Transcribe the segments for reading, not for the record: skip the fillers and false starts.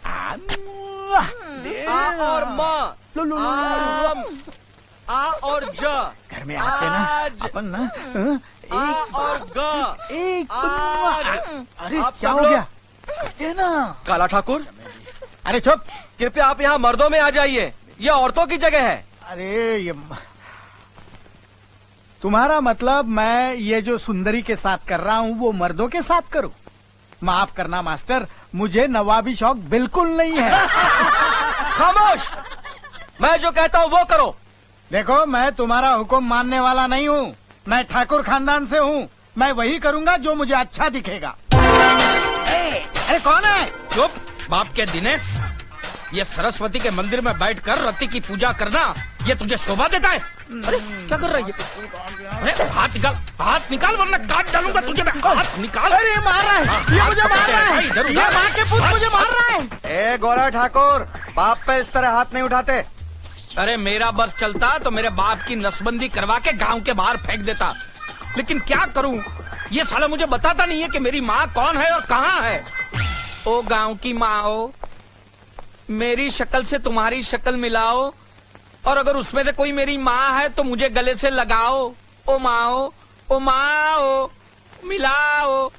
आ और माँ, आम, आ और ज, घर में आते ना अपन ना आ और ग, एक आज। अरे आप क्या सब हो लोग- गया? ये ना काला ठाकुर, अरे चुप। कृपया आप यहाँ मर्दों में आ जाइए, यह औरतों की जगह है। अरे ये तुम्हारा मतलब मैं ये जो सुंदरी के साथ कर रहा हूँ वो मर्दों के साथ करूँ? माफ करना मास्टर, मुझे नवाबी शौक बिल्कुल नहीं है। खामोश, मैं जो कहता हूँ वो करो। देखो मैं तुम्हारा हुक्म मानने वाला नहीं हूँ, मैं ठाकुर खानदान से हूँ, मैं वही करूँगा जो मुझे अच्छा दिखेगा। अरे कौन है? चुप, बाप के दिने ये सरस्वती के मंदिर में बैठकर रति की पूजा करना ये तुझे शोभा देता है? अरे क्या कर रही है? अरे हाथ निकाल वरना काट डालूंगा तुझे मैं। हाथ निकाल। अरे मार रहा है, ये मुझे मार रहा है, ये माँ के पुत मुझे मार रहा है। ए गोरा ठाकुर, बाप पे इस तरह हाथ नहीं उठाते। अरे मेरा बस चलता तो मेरे बाप की नसबंदी करवा के गांव के बाहर फेंक देता, लेकिन क्या करूं, ये साला मुझे बताता नहीं है कि मेरी माँ कौन है और कहाँ है। ओ गांव की माँ हो, मेरी शक्ल से तुम्हारी शक्ल मिलाओ और अगर उसमें से कोई मेरी माँ है तो मुझे गले से लगाओ। ओ माँ हो, ओ माँ हो, मिलाओ।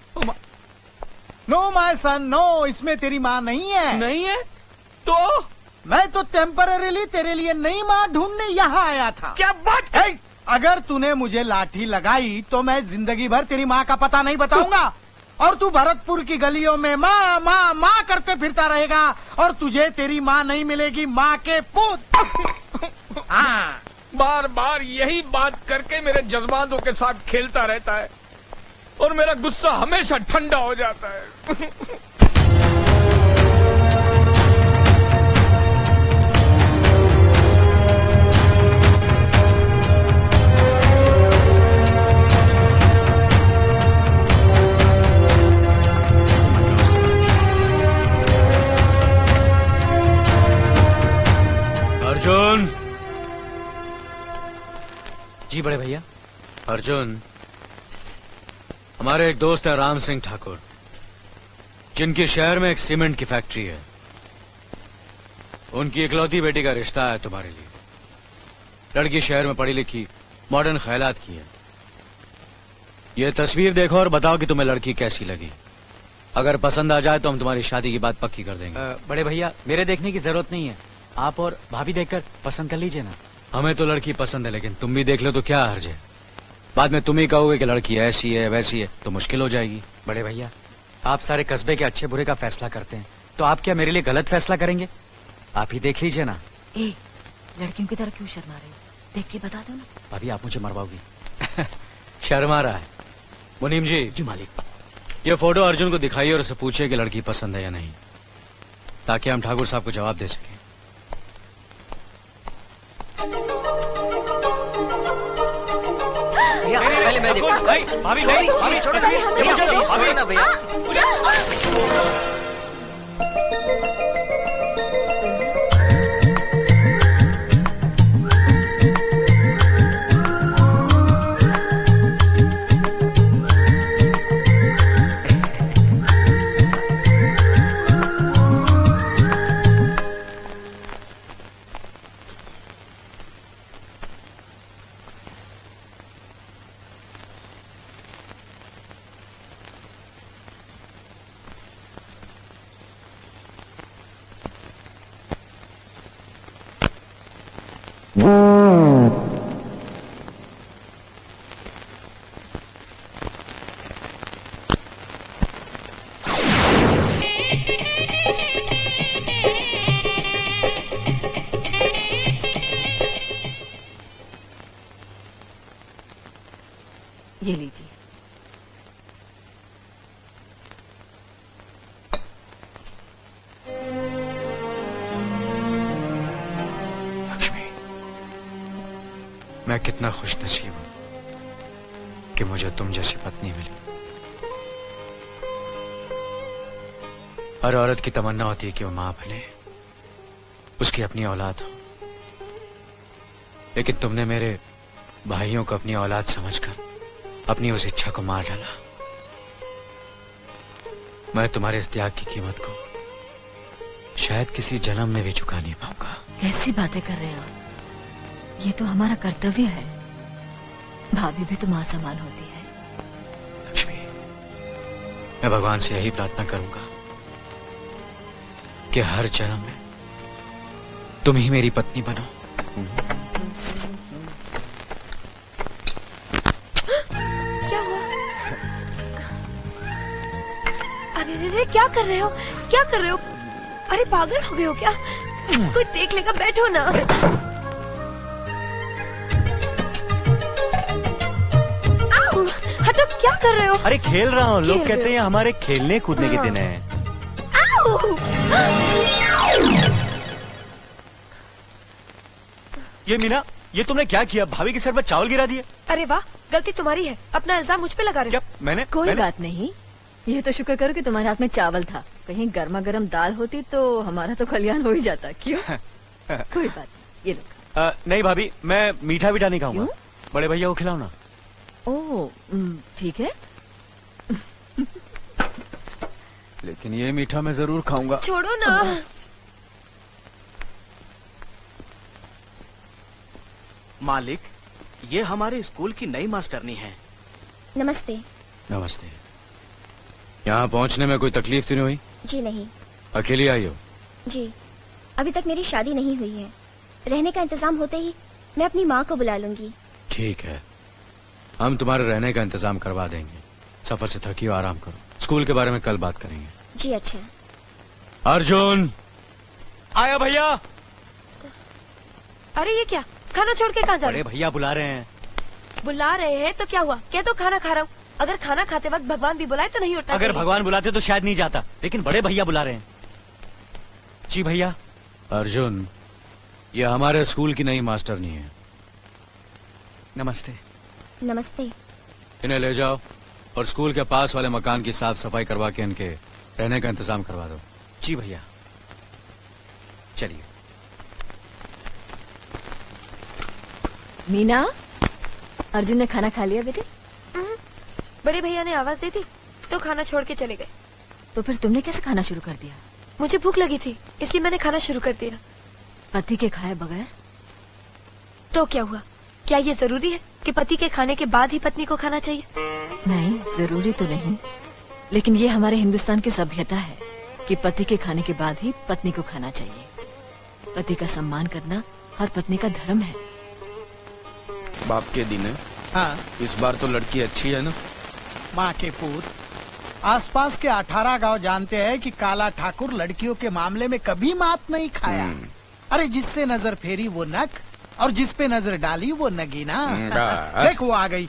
नो माय सन नो, इसमें तेरी माँ नहीं है। नहीं है तो मैं तो टेम्पररीली तेरे लिए नई माँ ढूंढने यहाँ आया था। क्या बात है? अगर तूने मुझे लाठी लगाई तो मैं जिंदगी भर तेरी माँ का पता नहीं बताऊंगा और तू भरतपुर की गलियों में माँ माँ माँ करते फिरता रहेगा और तुझे तेरी माँ नहीं मिलेगी, माँ के पुत। हाँ, बार बार यही बात करके मेरे जज्बातों के साथ खेलता रहता है और मेरा गुस्सा हमेशा ठंडा हो जाता है। अर्जुन। जी बड़े भैया। अर्जुन, हमारे एक दोस्त है राम सिंह ठाकुर, जिनके शहर में एक सीमेंट की फैक्ट्री है। उनकी इकलौती बेटी का रिश्ता है तुम्हारे लिए। लड़की शहर में पढ़ी लिखी, मॉडर्न ख्यालात की है। ये तस्वीर देखो और बताओ कि तुम्हें लड़की कैसी लगी। अगर पसंद आ जाए तो हम तुम्हारी शादी की बात पक्की कर देंगे। बड़े भैया मेरे देखने की जरूरत नहीं है, आप और भाभी देखकर पसंद कर लीजिए ना। हमें तो लड़की पसंद है, लेकिन तुम भी देख लो तो क्या हर्ज है। बाद में तुम ही कहोगे कि लड़की ऐसी है वैसी है तो मुश्किल हो जाएगी। बड़े भैया आप सारे कस्बे के अच्छे बुरे का फैसला करते हैं, तो आप क्या मेरे लिए गलत फैसला करेंगे? आप ही देख लीजिए ना। ए, लड़कियों की तरह क्यों शर्मा रहे हो? देख के बता दो ना। भाभी आप मुझे मरवाओगी। शर्मा रहा है। मुनीम जी। जी मालिक। ये फोटो अर्जुन को दिखाइए और उसे पूछिए कि लड़की पसंद है या नहीं, ताकि हम ठाकुर साहब को जवाब दे सकें। पहले मैं देखूं। भाभी भाभी छोड़ो ना भैया। ये लीजिए। लक्ष्मी, मैं कितना खुश नसीब हूं कि मुझे तुम जैसी पत्नी मिली। हर औरत की तमन्ना होती है कि वो मां बने, उसकी अपनी औलाद हो, लेकिन तुमने मेरे भाइयों को अपनी औलाद समझकर अपनी उस इच्छा को मार डाला। मैं तुम्हारे इस त्याग की कीमत को शायद किसी जन्म में भी चुका नहीं पाऊंगा। कैसी बातें कर रहे हो? ये तो हमारा कर्तव्य है। भाभी भी तो माँ समान होती है। लक्ष्मी, मैं भगवान से यही प्रार्थना करूंगा कि हर जन्म में तुम ही मेरी पत्नी बनो। क्या हुआ? अरे रे रे, क्या कर रहे हो? क्या कर रहे हो? अरे पागल हो गए हो क्या? कोई देख लेगा, बैठो ना। आओ, हटो, क्या कर रहे हो? अरे खेल रहा हूँ। लोग खेल कहते रहे हैं हमारे खेलने कूदने के दिन है। आओ! ये मीना, ये तुमने क्या किया? भाभी के सर पर चावल गिरा दिए। अरे वाह, गलती तुम्हारी है। अपना इल्जाम मुझ पे लगा रहे क्या हो। कोई बात नहीं, ये तो शुक्र करो कि तुम्हारे हाथ में चावल था। कहीं गर्मा गर्म दाल होती तो हमारा तो कल्याण हो ही जाता। क्यों? कोई बात नहीं, ये लो। नहीं भाभी, मैं मीठा वीठा नहीं खाऊंगा। क्यों? बड़े भैया को खिलाओ ना। ओह, ठीक है। लेकिन ये मीठा मैं जरूर खाऊंगा। छोड़ो ना। मालिक, ये हमारे स्कूल की नई मास्टरनी है। नमस्ते। नमस्ते। यहाँ पहुँचने में कोई तकलीफ तो नहीं हुई? जी नहीं। अकेली आई हो? जी, अभी तक मेरी शादी नहीं हुई है। रहने का इंतजाम होते ही मैं अपनी माँ को बुला लूंगी। ठीक है, हम तुम्हारे रहने का इंतजाम करवा देंगे। सफर से थकी हो, आराम करो। स्कूल के बारे में कल बात करेंगे। जी अच्छा। अर्जुन! आया भैया। अरे ये क्या? खाना छोड़ के कहाँ जा रहे बड़े भैया बुला रहे हैं। हो? बुला रहे हैं तो क्या हुआ? क्या तो खाना खा रहा हूँ। अगर खाना खाते वक्त भगवान भी बुलाए तो नहीं उठना अगर चाहिए। भगवान बुलाते तो शायद नहीं जाता, लेकिन बड़े भैया बुला रहे हैं। जी भैया। अर्जुन, ये हमारे स्कूल की नई मास्टरनी है। नमस्ते। नमस्ते। इन्हें ले जाओ और स्कूल के पास वाले मकान की साफ सफाई करवा के इनके रहने का इंतजाम करवा दो। जी भैया। चलिए। मीना, अर्जुन ने खाना खा लिया बेटे? बड़े भैया ने आवाज दी थी तो खाना छोड़ के चले गए। तो फिर तुमने कैसे खाना शुरू कर दिया? मुझे भूख लगी थी, इसलिए मैंने खाना शुरू कर दिया। पति के खाए बगैर? तो क्या हुआ? क्या ये जरूरी है कि पति के खाने के बाद ही पत्नी को खाना चाहिए? नहीं, जरूरी तो नहीं, लेकिन ये हमारे हिंदुस्तान की सभ्यता है कि पति के खाने के बाद ही पत्नी को खाना चाहिए। पति का सम्मान करना हर पत्नी का धर्म है। बाप के दिन है। हाँ, इस बार तो लड़की अच्छी है ना? माँ के पूत, आसपास के 18 गांव जानते हैं कि काला ठाकुर लड़कियों के मामले में कभी मात नहीं खाया। अरे जिससे नजर फेरी वो नक, और जिस पे नजर डाली वो नगीना। देख वो आ गई।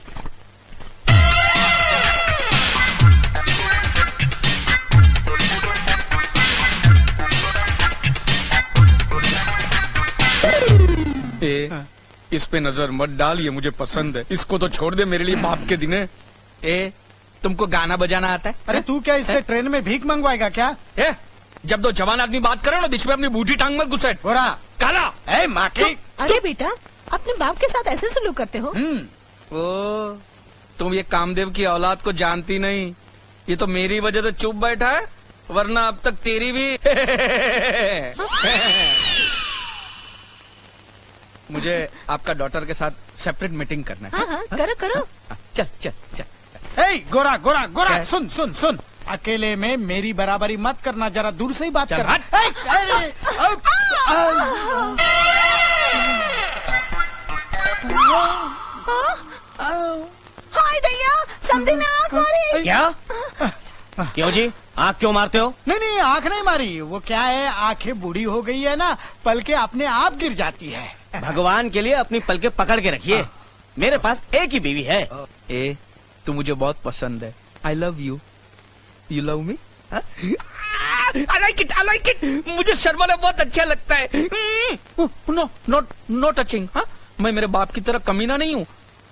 इस पे नजर मत डाल, ये मुझे पसंद है। इसको तो छोड़ दे, मेरे लिए बाप के दिन है। तुमको गाना बजाना आता है? अरे तू क्या इससे ट्रेन में भीख मंगवाएगा क्या? जब दो जवान आदमी बात करे ना, बीच में अपनी बूढ़ी टांग मत घुसेट। गोरा, काला ए माँ की। अरे बेटा, अपने बाप के साथ ऐसे सलूक करते हो? ओ, तुम ये कामदेव की औलाद को जानती नहीं। ये तो मेरी वजह से चुप बैठा है, वरना अब तक तेरी भी। मुझे आपका डॉटर के साथ सेपरेट मीटिंग करना है। हाँ, करो करो। चल चल चल। ए गोरा गोरा गोरा, क्या? सुन सुन सुन, अकेले में मेरी बराबरी मत करना, जरा दूर से ही बात चल, कर। हट। हाय दैया, समझी ना आँख मारी। क्या? क्यों जी, आँख क्यों मारते हो? नहीं नहीं, आँख नहीं मारी। वो क्या है, आँखें बूढ़ी हो गई है ना, पलके अपने आप गिर जाती है। भगवान के लिए अपनी पलके पकड़ के रखिए। मेरे पास एक ही बीवी है। ए, तू मुझे बहुत पसंद है। I love you. You love me? I like it, I like it. मुझे शर्माना बहुत अच्छा लगता है। No not no touching. हाँ, मैं मेरे बाप की तरह कमीना नहीं हूँ।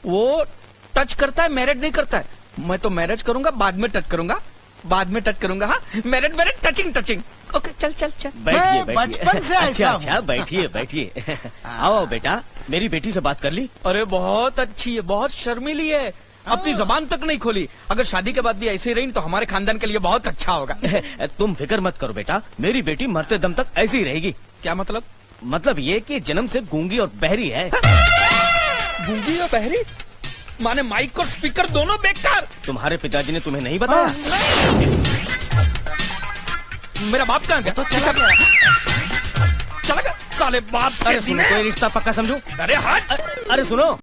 वो टच करता है, मैरिज नहीं करता है। मैं तो मैरिज करूंगा, बाद में टच करूंगा, बाद में टच करूंगा। हाँ, marriage marriage, touching touching. Okay, चल चल चल। बैठिए मैं बचपन से ऐसा अच्छा हूँ। अच्छा, बैठिए बैठिए। आओ बेटा, मेरी बेटी से बात कर ली? अरे बहुत अच्छी है, बहुत शर्मीली है। अपनी जबान तक नहीं खोली। अगर शादी के बाद भी ऐसे ही रही तो हमारे खानदान के लिए बहुत अच्छा होगा। तुम फिक्र मत करो बेटा, मेरी बेटी मरते दम तक ऐसी ही रहेगी। क्या मतलब? मतलब ये कि जन्म से गूंगी और बहरी है। गूंगी और बहरी? माने माइक और स्पीकर दोनों बेकार। तुम्हारे पिताजी ने तुम्हें नहीं बताया? मेरा बाप कहाँ गया? चला गया साले बाप। अरे सुनो, कोई रिश्ता पक्का समझो। अरे हट। अरे सुनो।